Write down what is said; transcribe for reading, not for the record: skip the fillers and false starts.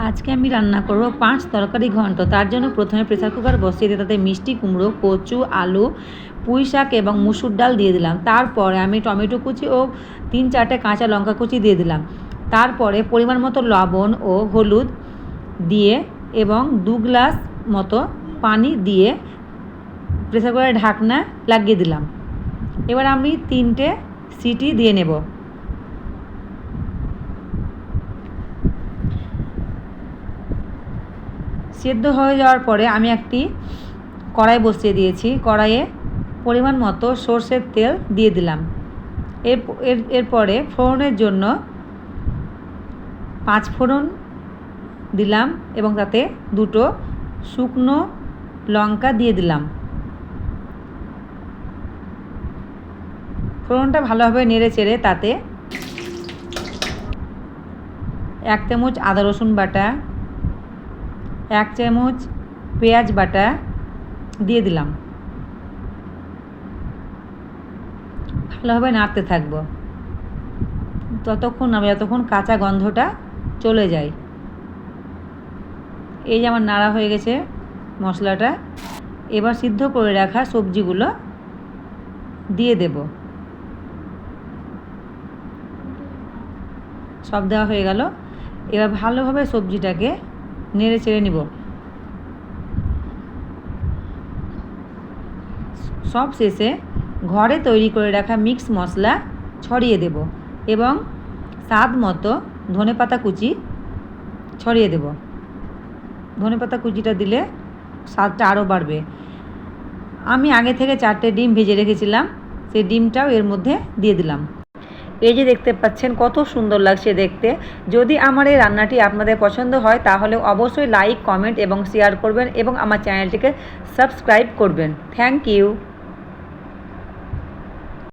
আজকে আমি রান্না করব 5 তরকারি ঘন্ট। তার জন্য প্রথমে প্রেসার কুকার বসিয়ে দিয়ে তাতে মিষ্টি কুমড়ো, কচু, আলু, পুঁই শাক এবং মুসুর ডাল দিয়ে দিলাম। তারপরে আমি টমেটো কুচি ও 3-4টে কাঁচা লঙ্কা কুচি দিয়ে দিলাম। তারপরে পরিমাণ মতো লবণ ও হলুদ দিয়ে এবং 2 গ্লাস মতো পানি দিয়ে প্রেসার কুকারের ঢাকনা লাগিয়ে দিলাম। এবার আমি 3টে সিটি দিয়ে নেব। সেদ্ধ হয়ে যাওয়ার পরে আমি একটি কড়াই বসিয়ে দিয়েছি। কড়াইয়ে পরিমাণ মতো সরষের তেল দিয়ে দিলাম। এরপরে ফোড়নের জন্য 5 ফোড়ন দিলাম এবং তাতে 2টো শুকনো লঙ্কা দিয়ে দিলাম। ফোড়নটা ভালোভাবে নেড়ে চেড়ে তাতে 1 চামচ আদা রসুন বাটা, 1 চামচ পেঁয়াজ বাটা দিয়ে দিলাম। ভালোভাবে নাড়তে থাকবো যতক্ষণ কাঁচা গন্ধটা চলে যায়। এই যে আমার নাড়া হয়ে গেছে মশলাটা। এবার সিদ্ধ করে রাখা সবজিগুলো দিয়ে দেব। সব দেওয়া হয়ে গেল। এবার ভালোভাবে সবজিটাকে নেড়ে চেড়ে নিব। সব শেষে ঘরে তৈরি করে রাখা মিক্স মশলা ছড়িয়ে দেব এবং স্বাদ মতো ধনেপাতা কুচি ছড়িয়ে দেব। ধনেপাতা কুচিটা দিলে স্বাদটা আরও বাড়বে। আমি আগে থেকে 4টে ডিম ভেজে রেখেছিলাম, সেই ডিমটাও এর মধ্যে দিয়ে দিলাম। এই যে দেখতে পাচ্ছেন কত সুন্দর লাগছে দেখতে। যদি আমার এই রান্নাটি আপনাদের পছন্দ হয় তাহলে অবশ্যই লাইক, কমেন্ট এবং শেয়ার করবেন এবং আমার চ্যানেলটিকে সাবস্ক্রাইব করবেন। Thank you.